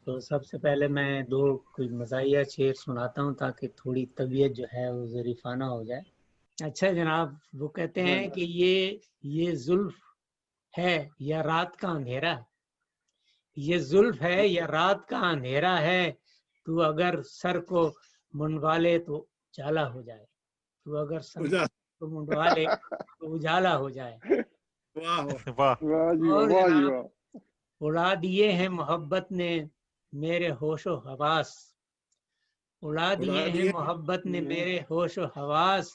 تو سب سے پہلے میں دو کوئی مزاحیہ شعر سناتا ہوں تاکہ تھوڑی طبیعت جو ہے وہ ظریفانہ ہو جائے. اچھا جناب، وہ کہتے ہیں کہ یہ زلف ہے یا رات کا اندھیرا، یہ زلف ہے یا رات کا اندھیرا ہے، تو اگر سر کو منڈوا لے تو اجالا ہو جائے، تو اگر سر کو منڈوا لے تو اجالا ہو جائے. واہ واہ واہ جی اور واہ جی جناب واہ. اڑا دیے ہیں محبت نے میرے ہوش و حواس، اڑا دیے ہیں محبت نے میرے ہوش و حواس،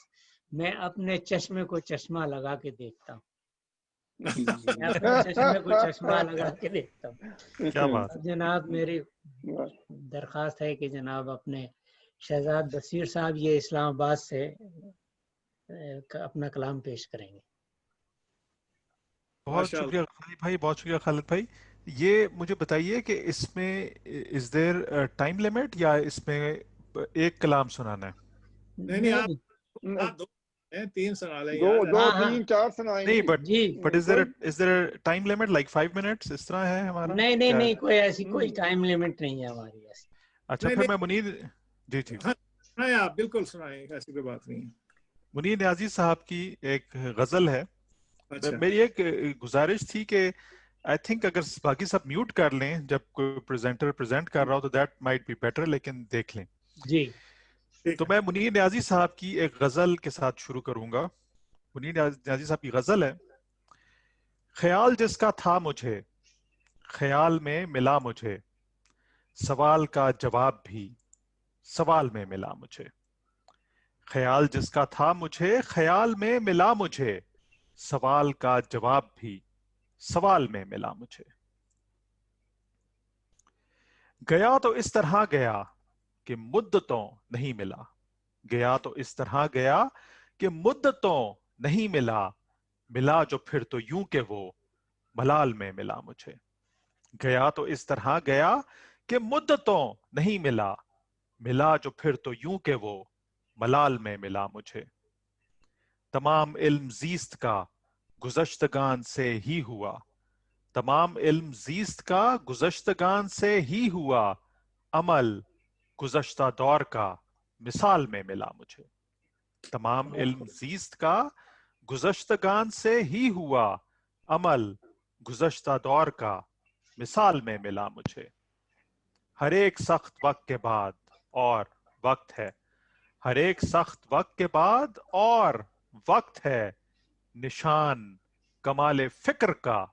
میں اپنے چشمے کو چشمہ لگا کے دیکھتا ہوں، میں اپنے چشمے کو چشمہ لگا کے دیکھتا ہوں. کیا بات. اب جناب میری درخواست ہے کہ جناب اپنے شہزاد بصیر صاحب یہ اسلام آباد سے اپنا کلام پیش کریں گے. بہت شکریہ خالد بھائی، بہت شکریہ خالد بھائی. یہ مجھے بتائیے کہ اس میں از دیر ٹائم لمٹ یا اس میں ایک کلام سنانا ہے؟ نہیں آپ تین سنا لیں ہاں دو ہاں تین چار سنائیں نہیں گے جی. But is there time limit like 5 minutes اس طرح ہے ہمارا؟ نہیں نہیں کیا؟ نہیں، کوئی ایسی کوئی ٹائم لمٹ نہیں ہے ہماری ایسی. اچھا پھر میں منیر جی سنائیں، آپ بالکل سنائیں، ایسی کوئی بات نہیں. منیر نیازی صاحب کی ایک غزل ہے. میری ایک گزارش تھی کہ آئی تھنک اگر باقی سب میوٹ کر لیں جب کوئی پریزنٹر پریزنٹ کر رہا ہو تو دیٹ مائٹ بی بیٹر، لیکن دیکھ لیں. جی تو میں منیر نیازی صاحب کی ایک غزل کے ساتھ شروع کروں گا. منیر نیازی صاحب کی غزل ہے: خیال جس کا تھا مجھے خیال میں ملا مجھے، سوال کا جواب بھی سوال میں ملا مجھے. خیال جس کا تھا مجھے خیال میں ملا مجھے، سوال کا جواب بھی سوال میں ملا مجھے. گیا تو اس طرح گیا کہ مدتوں نہیں ملا، گیا تو اس طرح گیا کہ مدتوں نہیں ملا، ملا جو پھر تو یوں کہ وہ ملال میں ملا مجھے. گیا تو اس طرح گیا کہ مدتوں نہیں ملا، ملا جو پھر تو یوں کہ وہ ملال میں ملا مجھے. تمام علم زیست کا گزشتگان سے ہی ہوا، تمام علم زیست کا گزشتگان سے ہی ہوا، عمل گزشتہ دور کا مثال میں ملا مجھے. تمام علم زیست کا گزشتگان سے ہی ہوا، عمل گزشتہ دور کا مثال میں ملا مجھے. ہر ایک سخت وقت کے بعد اور وقت ہے، ہر ایک سخت وقت کے بعد اور وقت ہے، نشان کمال فکر کا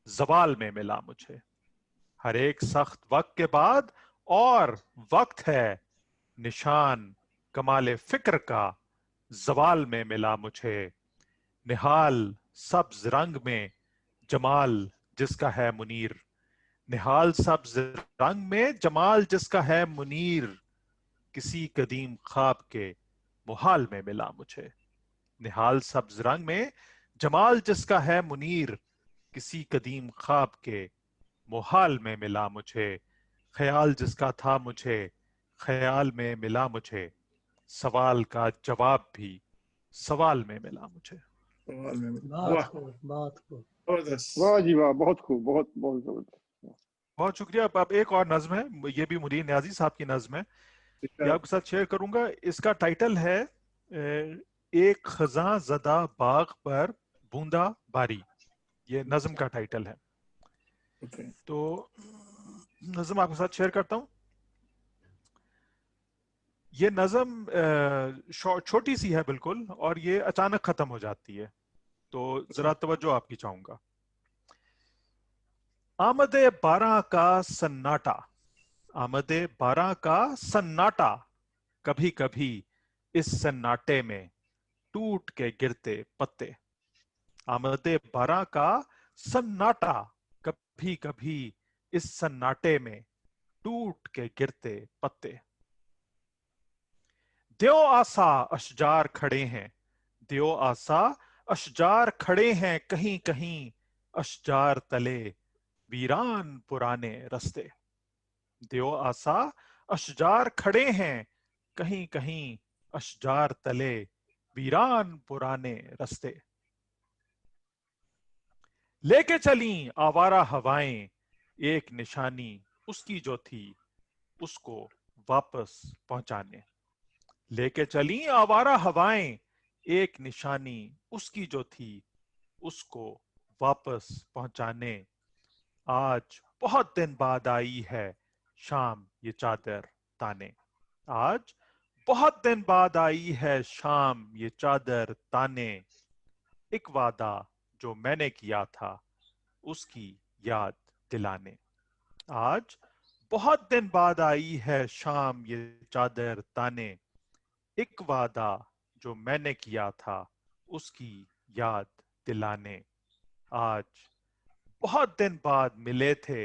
زوال میں ملا مجھے. ہر ایک سخت وقت کے بعد اور وقت ہے، نشان کمال فکر کا زوال میں ملا مجھے. نہال سبز رنگ میں جمال جس کا ہے منیر، نہال سبز رنگ میں جمال جس کا ہے منیر، کسی قدیم خواب کے محال میں ملا مجھے. نہال سبز رنگ میں جمال جس کا ہے منیر، کسی قدیم خواب کے محال میں ملا مجھے. خیال جس کا تھا مجھے خیال میں ملا مجھے، سوال کا جواب بھی سوال میں ملا مجھے. بہت خوب بہت خوب. واہ جی واہ، بہت خوب، بہت بہت زبردست. بہت شکریہ. اب ایک اور نظم ہے، یہ بھی منیر نیازی صاحب کی نظم ہے، یہ آپ کے ساتھ شیئر کروں گا. اس کا ٹائٹل ہے ایک خزاں زدہ باغ پر بوندا باری. یہ نظم کا ٹائٹل ہے. تو نظم آپ کے ساتھ شیئر کرتا ہوں. یہ نظم چھوٹی سی ہے بالکل، اور یہ اچانک ختم ہو جاتی ہے، تو ذرا توجہ آپ کی چاہوں گا. آمد بارہ کا سناٹا، آمد بارہ کا سناٹا، کبھی کبھی اس سناٹے میں ٹوٹ کے گرتے پتے. آمد بارہ کا سناٹا، کبھی کبھی اس سناٹے میں ٹوٹ کے گرتے پتے. دیو آسا اشجار کھڑے ہیں، دیو آسا اشجار کھڑے ہیں، کہیں کہیں اشجار تلے ویران پرانے رستے. دیو آسا اشجار کھڑے ہیں، کہیں کہیں اشجار تلے ویران پرانے رستے. لے کے چلیں آوارہ ہوائیں ایک نشانی उसकी जो थी उसको वापस पहुंचाने। लेके चली आवारा हवाएं एक निशानी उसकी जो थी उसको वापस पहुंचाने। आज बहुत दिन बाद आई है शाम ये चादर ताने। आज बहुत दिन बाद आई है शाम ये चादर ताने। एक वादा जो मैंने किया था उसकी याद दिलाने। आज बहुत दिन बाद आई है शाम ये चादर ताने। एक वादा जो मैंने किया था उसकी याद दिलाने। आज बहुत दिन बाद मिले थे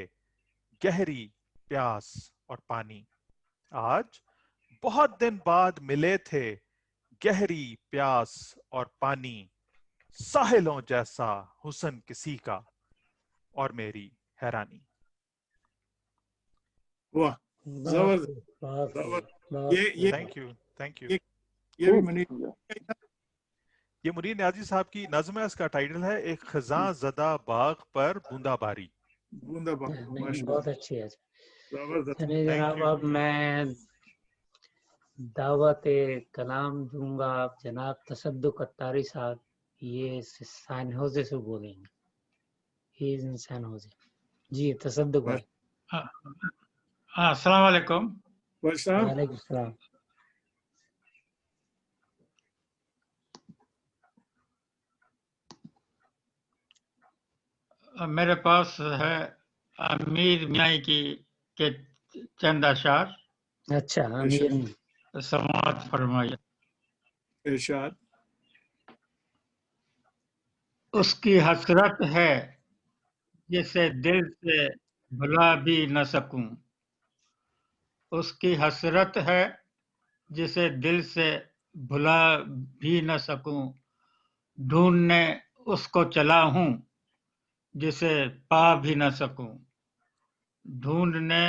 गहरी प्यास और पानी। आज बहुत दिन बाद मिले थे गहरी प्यास और पानी। साहिलों जैसा हुस्न किसी का और मेरी हैरानी। वाह, बहुत ये थैंक यू। ये भी मुनीर ये मुनीर न्याजी साहब की नज़्म है। इसका टाइटल है एक खज़ां ज़दा बाग पर बूंदाबारी। बहुत अच्छी है। जबरदस्त। चलिए जनाब, अब मैं दावत कलाम दूंगा। आप जनाब तसद्दुक अत्तारी साहब, ये सैन होजे से बोलेंगे। He is in San Jose. जी तसद्दुक भाई। अस्सलाम वालेकुम। वालेकुम सलाम। मेरे पास है अमीर मियाँ की के चंद अशार। अच्छा, अमीर समाअत फरमाइए। इरशाद। उसकी हसरत है जिसे दिल से भुला भी न सकूं। उसकी हसरत है जिसे दिल से भुला भी न सकूं। ढूंढने उसको चला हूं जिसे पा भी न सकूं। ढूंढने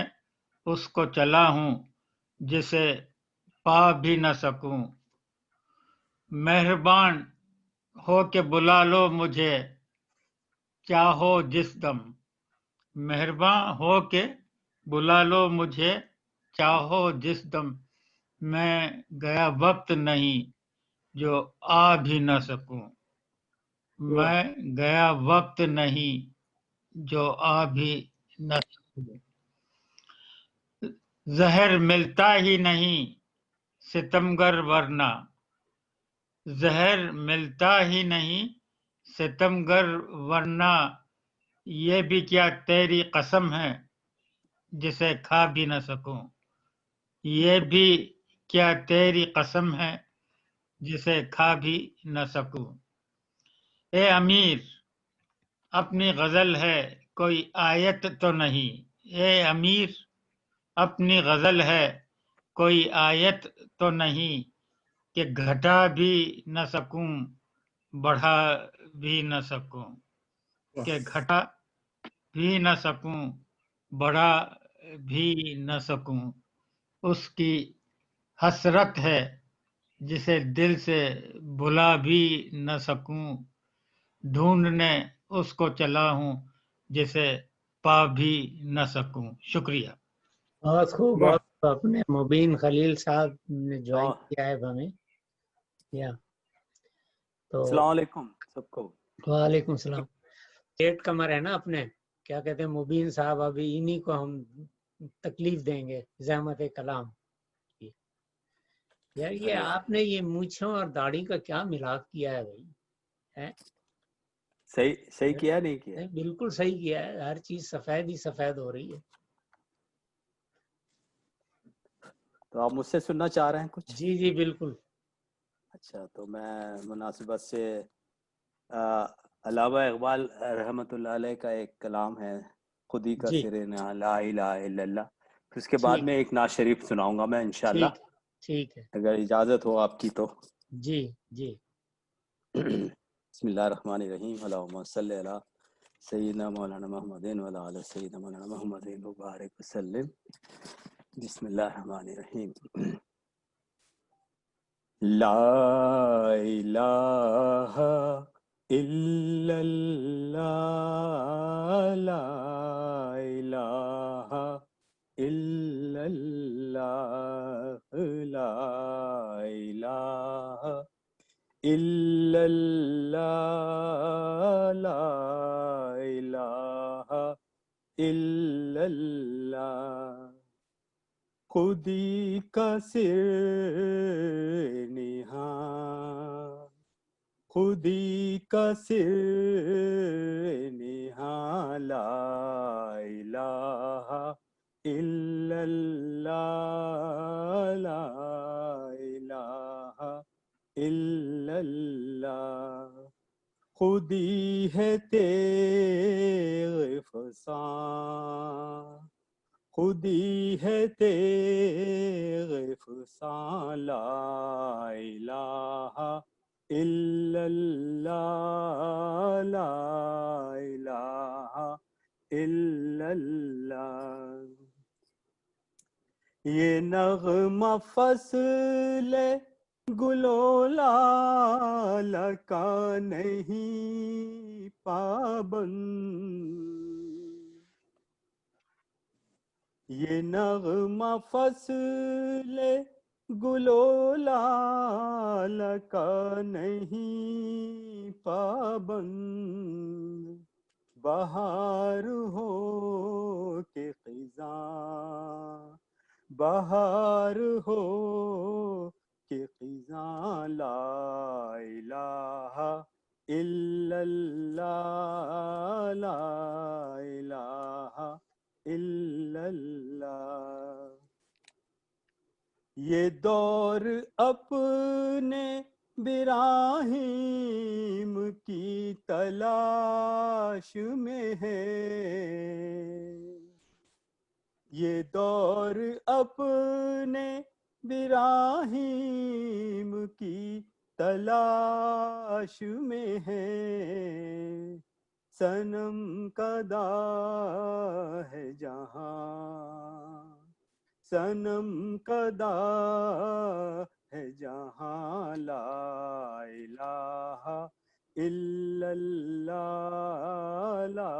उसको चला हूं जिसे पा भी न सकूं। मेहरबान हो के बुला लो मुझे चाहो जिस दम। मेहरबान हो के बुला लो मुझे चाहो जिस दम। मैं गया वक्त नहीं जो आ भी न सकूं। मैं गया वक्त नहीं जो आ भी न सकूं। जहर मिलता ही नहीं सितमगर वरना। जहर मिलता ही नहीं सितमगर वरना। ये भी क्या तेरी कसम है जिसे खा भी न सकूं। ये भी क्या तेरी कसम है जिसे खा भी न सकूं। ए अमीर अपनी गजल है कोई आयत तो नहीं। ए अमीर अपनी गजल है कोई आयत तो नहीं कि घटा भी न सकूं बढ़ा भी न सकूं। कि घटा भी न सकूं बढ़ा भी न सकूं। उसकी हसरत है जिसे दिल से भुला भी न सकूं। ढूंढने उसको चला हूं जिसे पा भी न सकूं। शुक्रिया। बहुत खूब। बहुत अपने मुबीन खलील साहब ने ज्वाइन किया है हमें। या तो अस्सलाम वालेकुम सबको। वालेकुम सलाम। पेट कमर है ना अपने, क्या कहते हैं मुबीन साहब, अभी इन्हीं को हम तकलीफ देंगे ज़हमत कलाम। यार ये आपने ये मूंछों और दाढ़ी का क्या मिलाप किया है भाई? है सही किया नहीं किया? नहीं, बिल्कुल सही किया है। हर चीज सफेद ही सफेद हो रही है। तो आप मुझसे सुनना चाह रहे हैं कुछ? जी जी बिल्कुल। अच्छा, तो मैं मुनासिबत से अल्लामा इकबाल रहमतुल्लाह अलैह का एक कलाम है खुदी का सिरे ना ला इलाहा इल्लल्लाह। फिर उसके बाद में एक नात शरीफ सुनाऊंगा मैं इंशाल्लाह। ठीक है, अगर इजाजत हो आपकी तो। जी जी। बिस्मिल्लाहिर्रहमानिर्रहीम। अल्लाहुम्मा सल्ली अला सय्यिदना मौलाना मुहम्मदिन व अला आलि सय्यिदना मौलाना मुहम्मदिन व बारिक वसल्लिम। बिस्मिल्लाहिर्रहमानिर्रहीम। ला इलाहा इल्लल्लाह ला इलाहा الا اللہ لا الہ الا اللہ خودی کا سر نہاں خودی کا سر نہاں لا الہ الا اللہ لا الہ الا اللہ خودی ہے تیغ فساں خودی ہے تیغ فساں لا الہ الا اللہ لا الہ الا اللہ یہ نغمہ فصل گلو لال کا نہیں پابند یہ نغمہ فصل گلو لال کا نہیں پابند بہار ہو کہ خزاں بہار ہو کہ خزاں لا الہ الا اللہ لا الہ الا اللہ یہ دور اپنے براہیم کی تلاش میں ہے یہ دور اپنے براہیم کی تلاش میں ہے صنم کدا ہے جہاں صنم کدا ہے جہاں لا الہ الا اللہ لا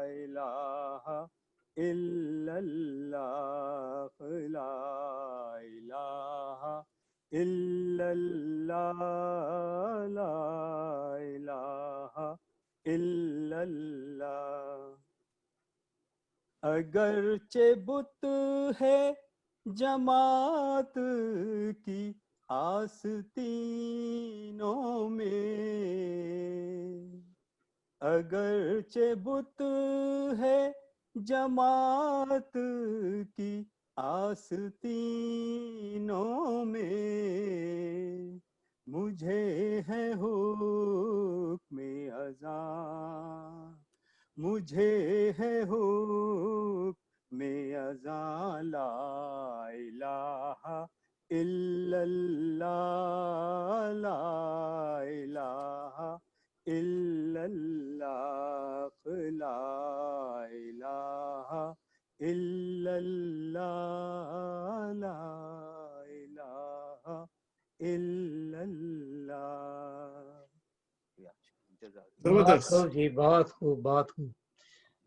الہ الا اللہ لا الہ الا اللہ لا الہ الا اللہ اگرچہ بت ہے جماعت کی آستینوں میں اگرچہ بت ہے جماعت کی آستینوں میں مجھے ہے حکم اذان مجھے ہے حکم اذان لا الہ الا اللہ لا الہ الا اللہ لا الہ الا اللہ لا الہ الا اللہ بہت خوب جی بہت خوب بہت خوب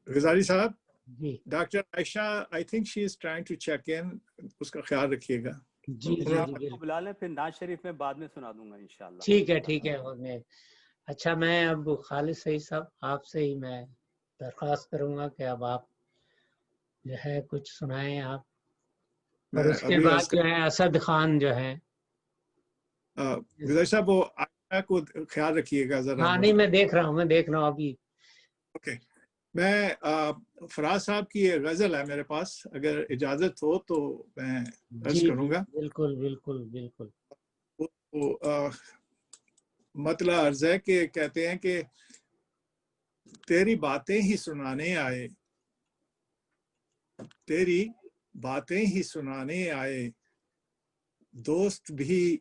غزالی صاحب جی doctor Ayesha I think she is trying to check in اس کا خیال رکھیے گا جی جی جی بلا لیں پھر نعت شریف میں بعد میں سنا دوں گا انشاءاللہ ٹھیک ہے اچھا میں اب خالد سعید صاحب آپ سے ہی میں درخواست کروں گا کہ اب آپ جو ہے کچھ سنائیں آپ اور اس کے بعد جو ہے اسد خان جو ہے غزالی صاحب وہ عائشہ کو خیال رکھیے گا ذرا ہاں نہیں میں دیکھ رہا ہوں ابھی اوکے میں فراز صاحب کی یہ غزل ہے میرے پاس اگر اجازت ہو تو میں عرض کروں گا بالکل بالکل بالکل مطلب عرض ہے کہ کہتے ہیں کہ تیری باتیں ہی سنانے آئے تیری باتیں ہی سنانے آئے دوست بھی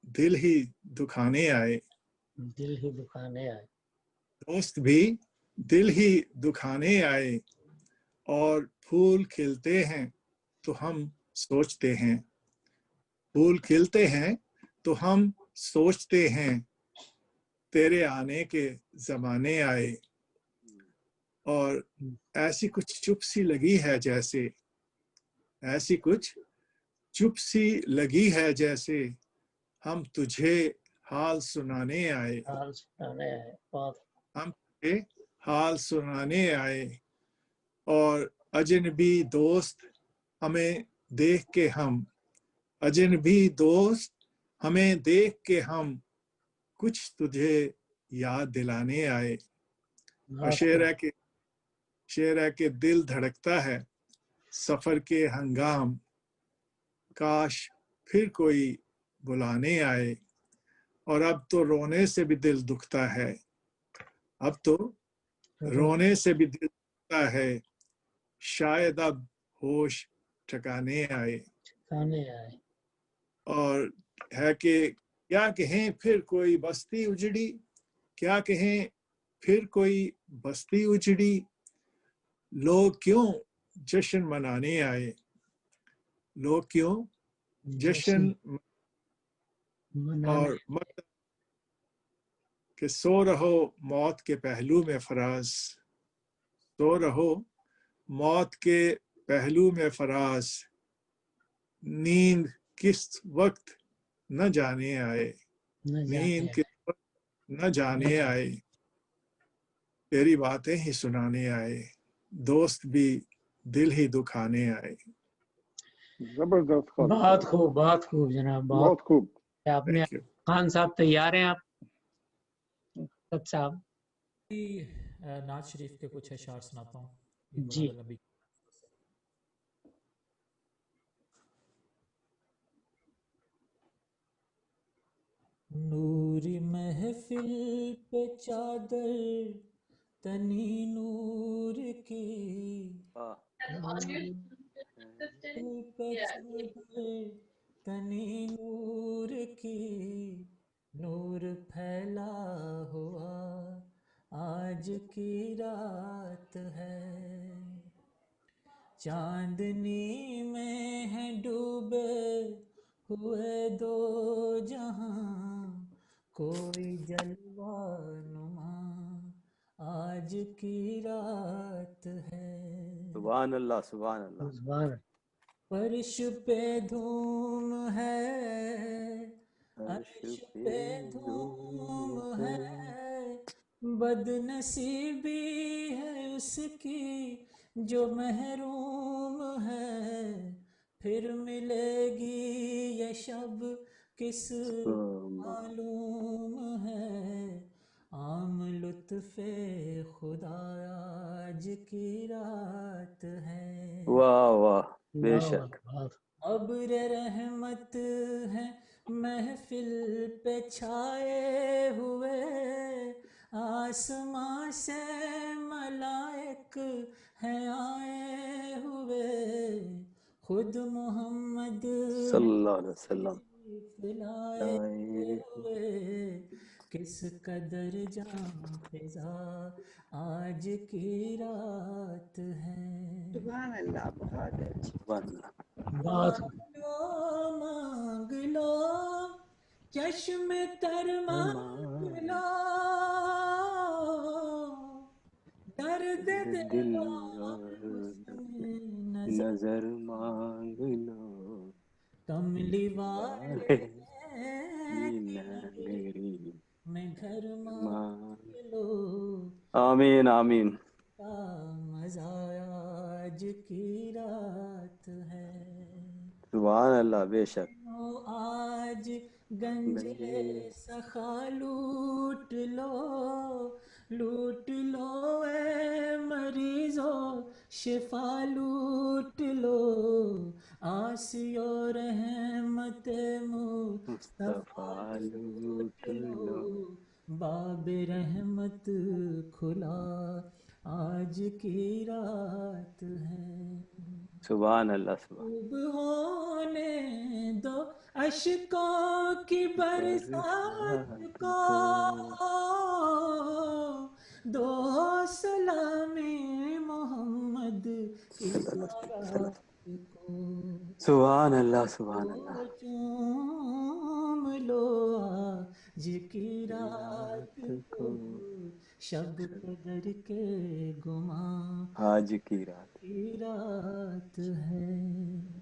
دل ہی دکھانے آئے دوست بھی دل ہی دکھانے آئے اور پھول کھلتے ہیں تو ہم سوچتے ہیں پھول کھلتے ہیں تو ہم سوچتے ہیں تیرے آنے کے زمانے آئے اور ایسی کچھ چپ سی لگی ہے جیسے ایسی کچھ چپ سی لگی ہے جیسے ہم تجھے हाल सुनाने आए, हाल सुनाने आए, बहुत हमके हाल सुनाने आए। और अजनबी दोस्त हमें देख के हम, अजनबी दोस्त हमें देख के हम कुछ तुझे याद दिलाने आए। और शेर है कि दिल धड़कता है सफर के हंगाम, काश फिर कोई बुलाने आए। और अब तो रोने से भी दिल दुखता है, अब तो रोने से भी दिल दुखता है, शायद अब होश ठिकाने आए। और है कि क्या कहें फिर कोई बस्ती उजड़ी, क्या कहें फिर कोई बस्ती उजड़ी, लोग क्यों जश्न मनाने आए, लोग क्यों जश्न और मत कि सो रहो मौत के पहलू में फराज, सो रहो मौत के पहलू में फराज, नींद किस वक्त न जाने आए, नींद किस वक्त न जाने आए, तेरी बातें ही सुनाने आए, दोस्त भी दिल ही दुखाने आए। जबरदस्त, बहुत खूब जनाब, बहुत खूब। आपने खान साहब तैयार हैं? आप साहब नाज शरीफ के कुछ अशार सुनाता हूँ जी। नूरी महफिल पे चादर तनी नूर की, पे चादर तनी नूर की, नूर फैला हुआ आज की रात है। चांदनी में है डूबे हुए दो जहां, कोई जलवा नुमा आज की रात है। सुभान अल्लाह, सुभान अल्लाह। फर्श पे धूम है, अर्श पे धूम है, बदनसीबी है उसकी जो महरूम है, फिर मिलेगी ये शब किस मालूम है, आम लुत्फ़े खुदा आज की रात है। वाह वाह, बेशक। अब्र रहमत है महफिल पे छाए हुए, आसमां से मलाइक हैं आए हुए, खुद मोहम्मद सल्लल्लाहु अलैहि वसल्लम लाए हुए, किस कदर जान फिजा आज की रात है। सुभान अल्लाह, बहुत अच्छा। मांग लो चश्म तर मांग लो, दर्द दिल नजर मांग लो, कमली वाले मेरी मैं घर मांग लो। आमीन आमीन। मजा आज की रात है। सुभान अल्लाह, बेशक। आज गंजे सखा लूट लो, लूट लो ए मरीजो शिफा लूट लो, आसियो रहमत मुस्तफा लूट लो, बाब रहमत खुला आज की रात है। सुभान अल्लाह, सुभान। होने दो अशकों की बरसात को, दो सलामी मोहम्मद की बारात को, सुभान अल्लाह, सुभान अल्लाह। चूम लो आज की रात को, शब कदर के गुमा आज की रात है।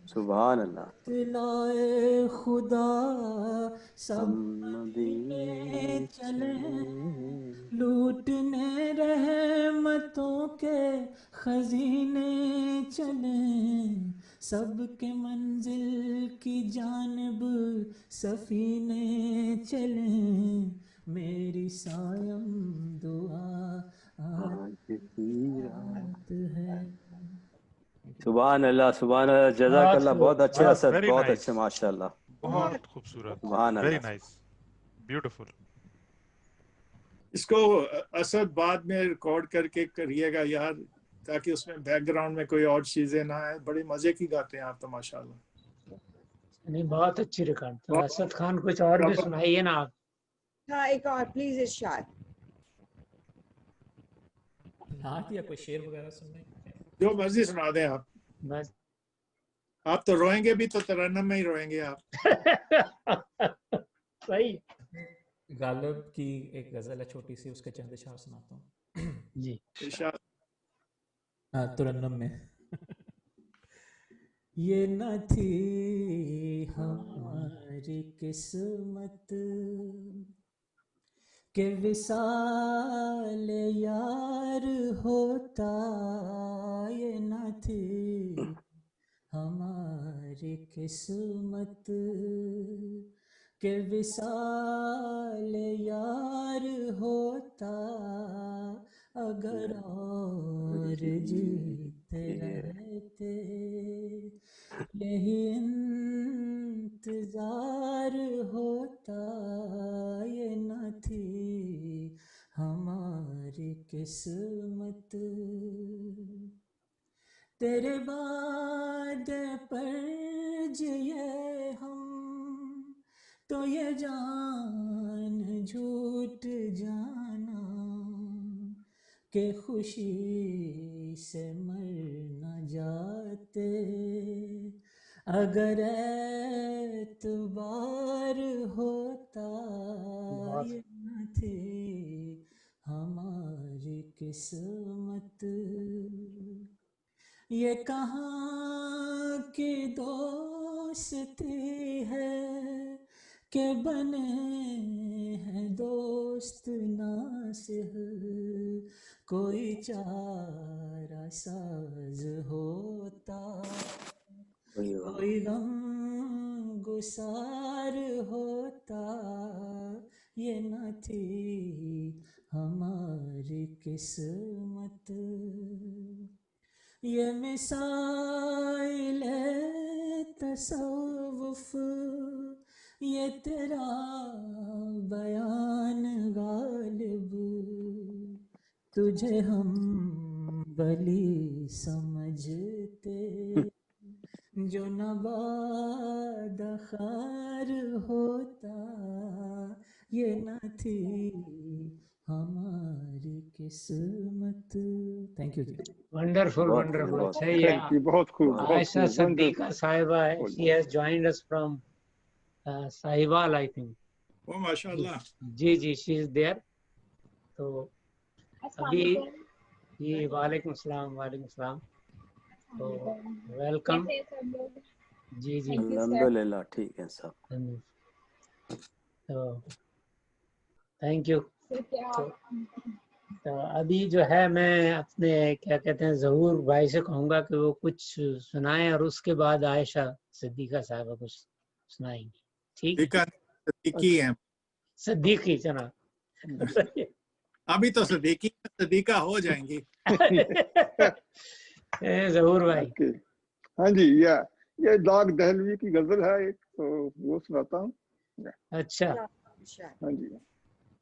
सुभान अल्लाह। इत्तलाए खुदा सब हम मदीने मदीने चले, चले, लूटने रहमतों के खजीने चले, सबके मंजिल की जानब सफीने चले, मेरी सायम दुआ आज की रात। है। सुभान अल्लाह, सुभान अल्लाह, जज़ाकल्लाह। बहुत अच्छे Wow, असद, very बहुत nice. अच्छे, माशाल्लाह। बहुत खूबसूरत, सुभान very अल्लाह। nice, beautiful. इसको असद बाद में रिकॉर्ड करके करिएगा यार, ताकि उसमें बैकग्राउंड में कोई और चीजें ना आए। बड़ी मजे की गाते हैं आप तो माशाल्लाह। नहीं, बहुत अच्छी रिकॉर्ड। तो असद खान कुछ और भी सुनाइए ना आप। हाँ, एक और प्लीज इरशाद। नात या कोई शेर वगैरह सुनने? जो मर्जी सुना दें आप। बस आप तो रोएंगे भी तो तरन्नुम में ही रोएंगे आप। सही। गालिब की एक गजल है छोटी सी, उसके चंद इशार सुनाता हूँ जी। इरशाद। तरन्नुम में। ये न थी हमारी किस्मत के विसाल यार होता, ये न थी हमारी किस्मत के विसाल यार होता, अगर और जीते रहते यही इंतजार होता, ये न थी हमारी किस्मत। तेरे वादे पर जिए हम तो ये जान झूठ जाना कि खुशी से मर न जाते, अगर एतबार होता, ये न थी हमारी किस्मत। ये कहाँ की दोस्ती है कि बने हैं दोस्त नासिह, कोई चारा साज होता, कोई गम गुसार होता, ये न थी हमारी किस्मत। ये मिसाइल तसव्वुफ, ये तेरा बयान गालिब, तुझे हम बली समझते, जो नबाद खार होता, ये न थी हमारी किस्मत। थैंक यू जी। Wonderful, wonderful. अच्छा ही है। थैंक यू, बहुत खूब, बहुत आयशा खूब, सिद्दीका साहिबा है, she has joined us from Sahiwal I think. ओ माशाल्लाह। जी जी, शी इज देयर। तो अभी ये वालेकुम सलाम, वालेकुम सलाम। तो वेलकम। जी जी, अल्हम्दुलिल्लाह, ठीक है सब। तो थैंक यू। तो अभी जो है मैं अपने क्या कहते हैं ज़हूर भाई से कहूँगा कि वो कुछ सुनाएं, और उसके बाद आयशा सिद्दीका साहबा कुछ सुनाएंगी। ठीक है? सदीकी है। सिद्दीकी जना। अभी तो सदीका हो जाएंगी। ज़हूर भाई। हाँ जी, ये दाग दहलवी की गजल है एक, तो वो सुनाता हूँ। अच्छा। हाँ जी।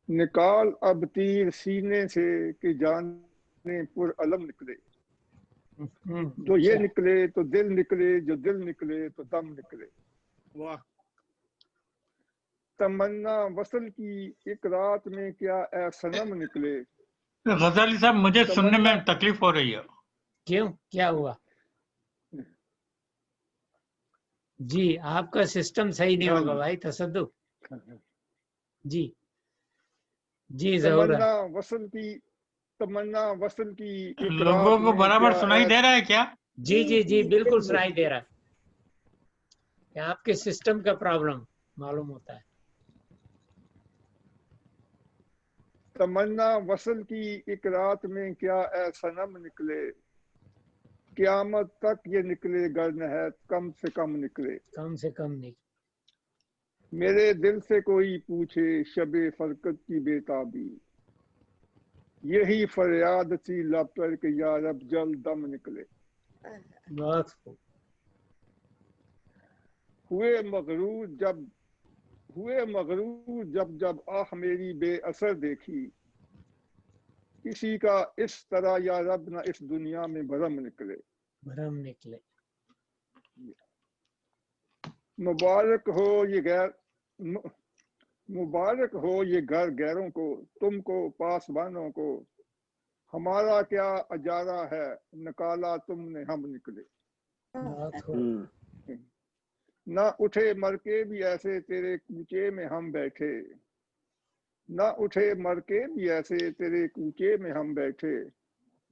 निकाल अब तीर सीने से कि जाने पुर अलम निकले, जो ये निकले तो दिल निकले, जो दिल निकले तो दम निकले। वाह। तमन्ना वसल की एक रात में क्या ए सनम निकले। गजाली साहब, मुझे सुनने में तकलीफ हो रही है। क्यों, क्या हुआ? जी, आपका सिस्टम सही नहीं होगा भाई तसद्दुक। जी जी, जरूर। तमन्ना वसल की तमन्ना वसल की एक लोगों रात को में बराबर क्या सुनाई दे रहा है क्या? जी जी जी बिल्कुल सुनाई दे रहा है। क्या आपके सिस्टम का प्रॉब्लम मालूम होता है। तमन्ना वसल की एक रात में क्या ए सनम निकले, क़यामत तक ये निकले गर नहैत कम से कम निकले। कम से कम नहीं। मेरे दिल से कोई पूछे शबे फरकत की बेताबी, यही फरियाद थी लब पर कि या रब जल्द दम निकले। बहुत खूब। हुए मगरूर जब जब आह मेरी बेअसर देखी, किसी का इस तरह या रब न इस दुनिया में भरम निकले। भरम निकले। मुबारक हो ये घर गैरों को, तुमको पासबानों को, हमारा क्या अजारा है निकाला तुमने हम निकले। बहुत खूब। ना उठे मर के भी ऐसे तेरे कूचे में हम बैठे, ना उठे मर के भी ऐसे तेरे कूचे में हम बैठे,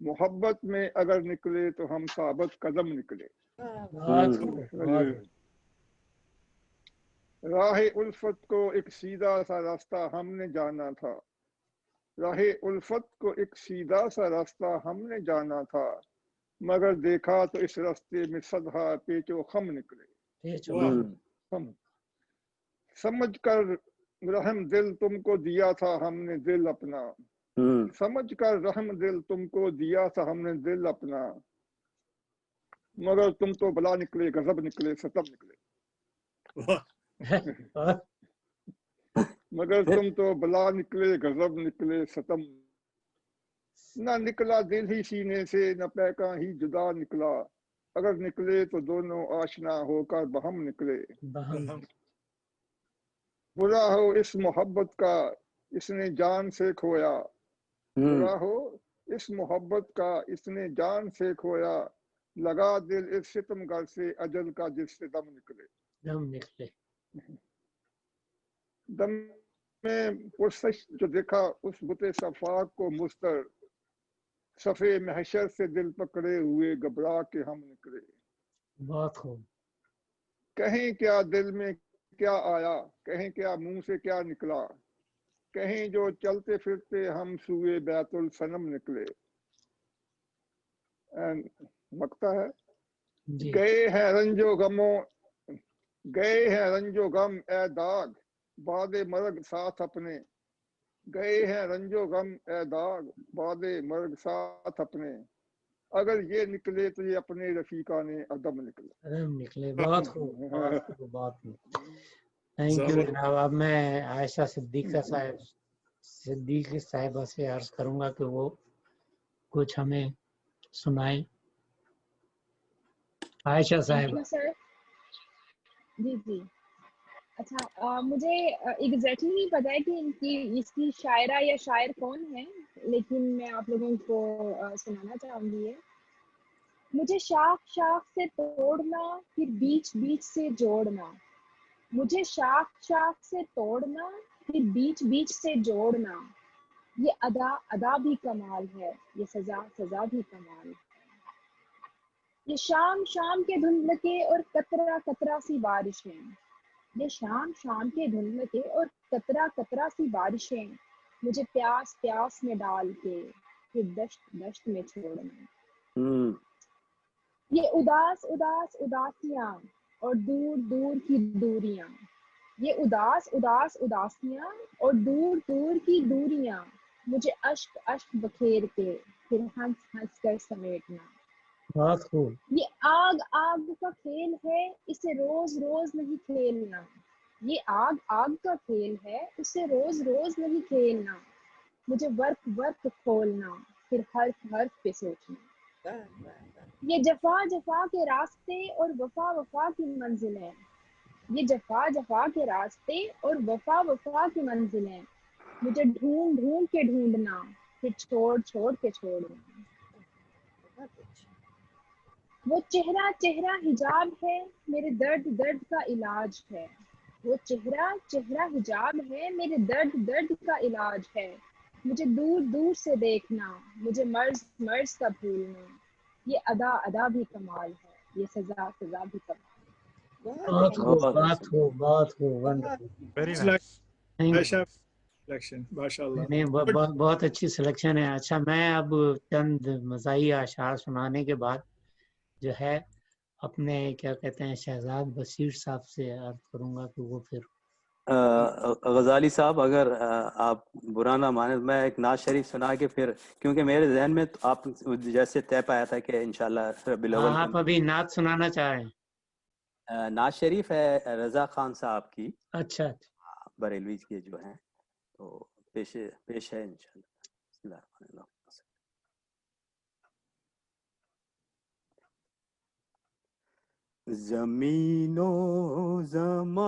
मोहब्बत में अगर निकले तो हम साबित कदम निकले। बहुत खूब। राह उल्फत को एक सीधा सा रास्ता हमने जाना था, राह उल्फत को एक सीधा सा रास्ता हमने जाना था, मगर देखा तो इस रास्ते में सदा पेचो खम निकले। हम समझ कर रहम दिल तुमको दिया था हमने दिल अपना, समझ कर रहम दिल तुमको दिया था हमने दिल अपना, मगर तुम तो बला निकले गजब निकले सतम निकले। मगर तुम तो बला निकले गजब निकले सतम, न निकला दिल ही सीने से न पैका ही जुदा निकला, अगर निकले तो दोनों आशना होकर बहम निकले। बुरा हो इस मोहब्बत का इसने जान से खोया, बुरा हो इस मोहब्बत का इसने जान से खोया, लगा दिल इस सितमगर से अजल का जिससे दम निकले। दम में पुरसश जो देखा उस बुते सफाक को मुस्तर, सफे महशर से दिल पकड़े हुए घबरा के हम निकले। बहुत खूब। कहीं क्या दिल में क्या आया, कहीं क्या मुंह से क्या निकला, कहीं जो चलते फिरते हम सूए बैतुल सनम निकले। लगता है गए हैं रंजो गम ए दाग बादे मर्ग साथ अपने, गए हैं रंजो गम ए दाग बादे मर्ग साथ अपने, अगर ये निकले तो ये अपने रफीका ने अदम निकले। बहुत खूब। बहुत खूब। थैंक यू जनाब। अब मैं आयशा सिद्दीकी साहिबा से अर्ज करूंगा कि वो कुछ हमें सुनाएं। आयशा साहिबा। सर जी जी। अच्छा, मुझे एग्जैक्टली नहीं पता है कि इसकी शायरा या शायर कौन है, लेकिन मैं आप लोगों को सुनाना चाहूंगी है। मुझे शाख शाख से तोड़ना फिर बीच बीच से जोड़ना, मुझे शाख शाख से तोड़ना फिर बीच बीच से जोड़ना, ये अदा अदा भी कमाल है, ये सजा सजा भी कमाल है। ये शाम शाम के धुंधलके और कतरा कतरा सी बारिशें, ये शाम शाम के धुंधलके और कतरा कतरा सी बारिशें, मुझे प्यास प्यास में डाल के फिर दश्त दश्त में छोड़ना। ये उदास उदास उदासियां और दूर दूर की दूरियां, ये उदास उदास उदासियां और दूर दूर की दूरियां, मुझे अश्क अश्क बखेर के फिर हंस हंस कर समेटना। बहुत खूब। ये आग आग का खेल है, इसे रोज रोज नहीं खेलना, ये आग आग का खेल है, इसे रोज रोज नहीं खेलना, मुझे वर्क वर्क खोलना फिर हर्फ हर्फ पे सोचना। ये जफा जफा के रास्ते और वफा वफा की मंजिलें, ये जफा जफा के रास्ते और वफा वफा की मंजिलें, मुझे ढूंढ ढूंढ के ढूंढना फिर छोड़ छोड़ के छोड़ना। वो चेहरा चेहरा हिजाब है, मेरे दर्द दर्द का इलाज है, वो चेहरा चेहरा हिजाब है, मेरे दर्द दर्द का इलाज है, مجھے دور دور سے دیکھنا، مجھے مرض مرض کا بھولنا، یہ ادا ادا بھی کمال ہے، یہ سزا سزا بھی کمال ہے۔ بہت خوب، بہت خوب، بہت خوب، ویری نائس. بہت اچھی سلیکشن ہے. اچھا میں اب چند مزاحیہ اشعار سنانے کے بعد جو ہے اپنے کیا کہتے ہیں شہزاد بشیر صاحب سے عرض کروں گا کہ وہ پھر غزالی صاحب اگر آپ برا نہ مانے میں ایک نعت شریف سنا کے پھر، کیونکہ میرے ذہن میں آپ جیسے طے پایا تھا کہ انشاءاللہ ربیع الاول آپ ابھی نعت سنانا چاہیں؟ نعت شریف ہے رضا خان صاحب کی، اچھا بریلوی کے جو ہیں، تو پیش ہے انشاءاللہ. بسم اللہ الرحمن الرحیم. زمین و زمان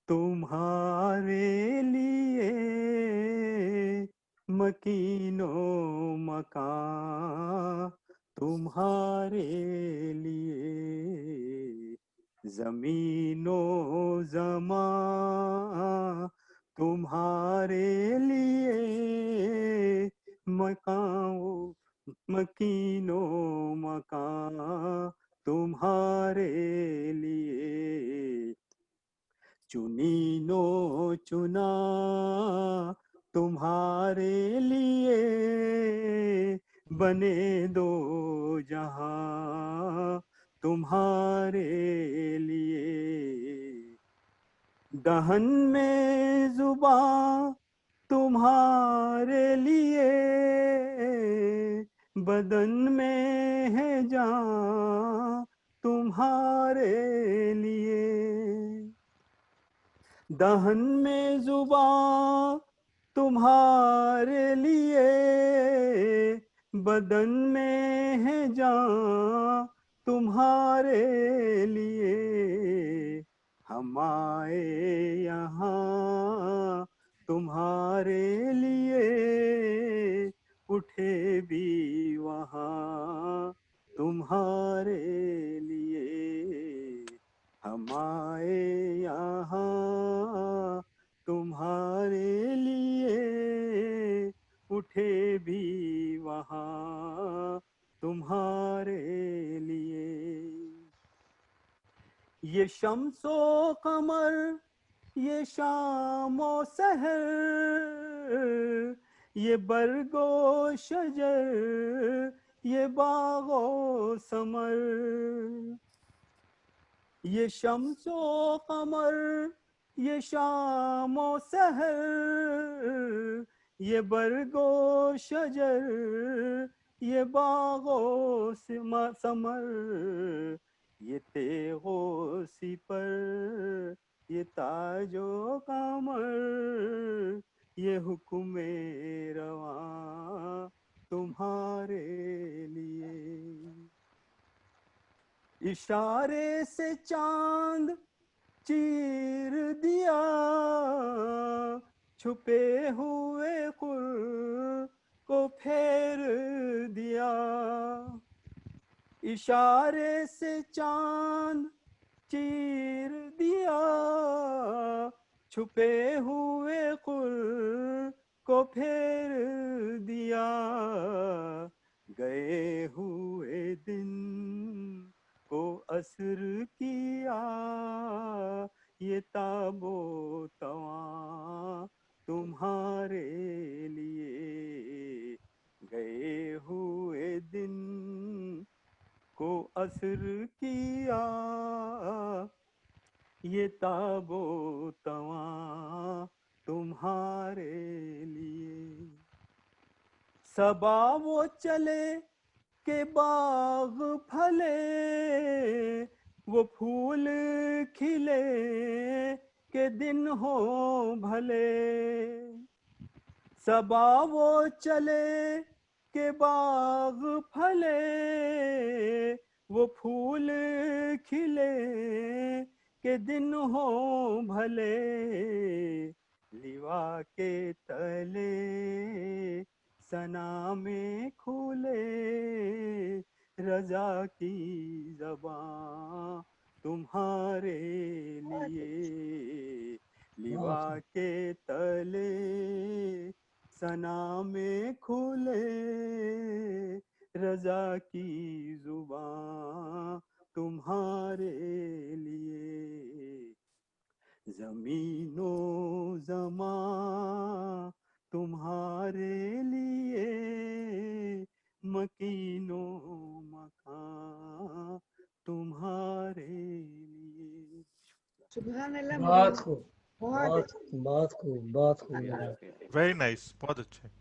تمہارے لیے، مکین و مکان تمہارے لیے، زمین و زمان تمہارے لیے، مکین و مکان تمہارے لیے، چنین و چنا تمہارے لیے، بنے دو جہاں تمہارے لیے، دہن میں زباں تمہارے لیے، بدن میں ہے جان تمہارے لیے، دہن میں زباں تمہارے لیے، بدن میں ہے جان تمہارے لیے، ہم آئے یہاں تمہارے لیے، اٹھے بھی وہاں تمہارے لیے، ہم آئے یہاں تمہارے لیے، اٹھے بھی وہاں تمہارے لیے، یہ شمس و قمر، یہ شام و سحر، یہ برگ و شجر، یہ باغ و ثمر، یہ شمس و قمر، یہ شام و سحر، یہ برگ و شجر، یہ باغ و ثمر، یہ تیغ و سپر، یہ تاج و کمر، یہ حکم رواں تمہارے لیے، اشارے سے چاند چیر دیا، چھپے ہوئے قر کو پھیر دیا، اشارے سے چاند چیر دیا، چھپے ہوئے قر کو پھیر دیا، گئے ہوئے دن کو عصر کیا، یہ تاب و تواں تمہارے لیے، گئے ہوئے دن کو عصر کیا، یہ تاب و تواں تمہارے لیے، صبا وہ چلے کہ باغ پھلے، وہ پھول کھلے کہ دن ہو بھلے، صبا وہ چلے کہ باغ پھلے، وہ پھول کھلے کہ دن ہو بھلے، لیوا کے تلے ثنا میں کھلے، رضا کی زباں تمہارے لیے، लिवा के तले सना में खुले रजा की जुबां तुम्हारे लिए जमीनो जमा तुम्हारे लिए मकीनो मकान तुम्हारे लिए। सुभान अल्लाह बहुत खूब, बहुत बहुत खूब, बहुत खूब, बहुत खूब जनाब। वेरी नाइस, बहुत अच्छे।